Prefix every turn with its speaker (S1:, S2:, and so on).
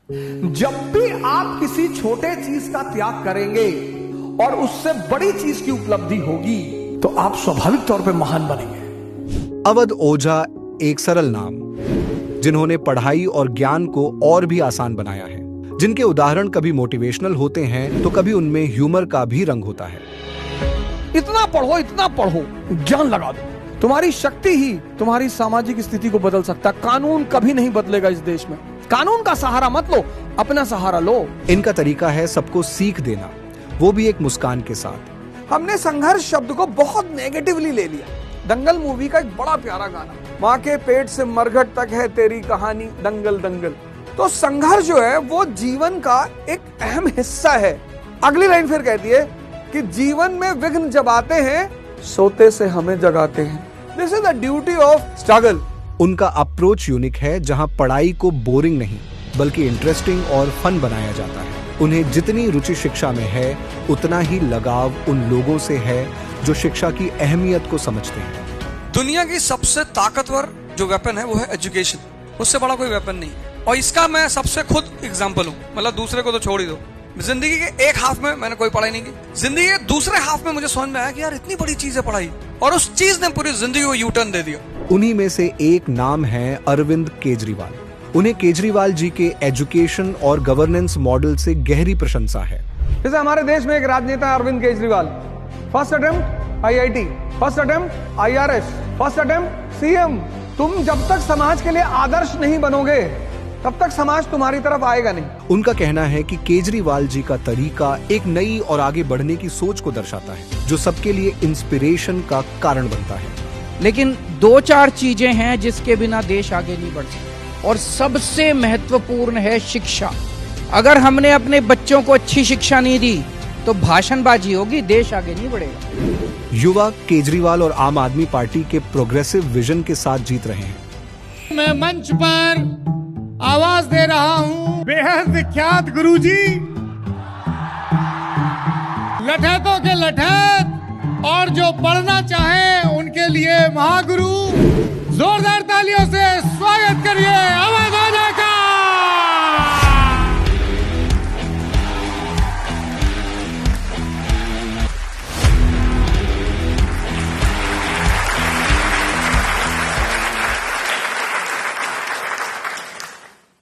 S1: जब भी आप किसी छोटे चीज का त्याग करेंगे और उससे बड़ी चीज की उपलब्धि होगी तो आप स्वाभाविक तौर पे महान बनेंगे।
S2: अवध ओझा एक सरल नाम, जिन्होंने पढ़ाई और ज्ञान को और भी आसान बनाया है, जिनके उदाहरण कभी मोटिवेशनल होते हैं तो कभी उनमें ह्यूमर का भी रंग होता है।
S1: इतना पढ़ो, ज्ञान लगा दो, तुम्हारी शक्ति ही तुम्हारी सामाजिक स्थिति को बदल सकता है। कानून कभी नहीं बदलेगा इस देश में। कानून का सहारा मत लो, अपना सहारा लो।
S2: इनका तरीका है सबको सीख देना, वो भी एक मुस्कान के साथ।
S1: हमने संघर्ष शब्द को बहुत नेगेटिवली ले लिया। दंगल मूवी का एक बड़ा प्यारा गाना, माँ के पेट से मरघट तक है तेरी कहानी, दंगल दंगल। तो संघर्ष जो है वो जीवन का एक अहम हिस्सा है। अगली लाइन फिर कहती है कि जीवन में विघ्न जब आते हैं सोते से हमें जगाते हैं। This is the duty of struggle.
S2: उनका अप्रोच यूनिक है, जहां पढ़ाई को बोरिंग नहीं बल्कि इंटरेस्टिंग और फन बनाया जाता है। उन्हें जितनी रुचि शिक्षा में है उतना ही लगाव उन लोगों से है जो शिक्षा की अहमियत को समझते हैं।
S3: दुनिया की सबसे ताकतवर जो वेपन है वो है एजुकेशन, उससे बड़ा कोई वेपन नहीं। और इसका मैं सबसे खुद एग्जांपल हूँ, मतलब दूसरे को तो छोड़ ही दो। जिंदगी के एक हाफ में मैंने कोई पढ़ाई नहीं की, जिंदगी के दूसरे हाफ में मुझे समझ में आया कि यार इतनी बड़ी चीज है पढ़ाई, और उस चीज ने पूरी जिंदगी को यू टर्न दे दिया।
S2: उन्हीं में से एक नाम है अरविंद केजरीवाल। उन्हें केजरीवाल जी के एजुकेशन और गवर्नेंस मॉडल से गहरी प्रशंसा है।
S1: जैसे हमारे देश में एक राजनेता Arvind Kejriwal, first attempt IIT, first attempt IRS, first attempt CM. तुम जब तक समाज के लिए आदर्श नहीं बनोगे तब तक समाज तुम्हारी तरफ आएगा नहीं।
S2: उनका कहना है कि केजरीवाल जी का तरीका एक नई और आगे बढ़ने की सोच को दर्शाता है, जो सबके लिए इंस्पिरेशन का कारण बनता है।
S4: लेकिन 2-4 चीजें हैं जिसके बिना देश आगे नहीं बढ़ सकता, और सबसे महत्वपूर्ण है शिक्षा। अगर हमने अपने बच्चों को अच्छी शिक्षा नहीं दी तो भाषणबाजी होगी, देश आगे नहीं बढ़ेगा।
S2: युवा केजरीवाल और आम आदमी पार्टी के प्रोग्रेसिव विजन के साथ जीत रहे हैं।
S5: मैं मंच पर आवाज दे रहा हूं बेहद विख्यात गुरुजी, लठैतों के लठैत, और जो पढ़ना चाहे उनके लिए महागुरु। जोरदार तालियों से स्वागत करिए।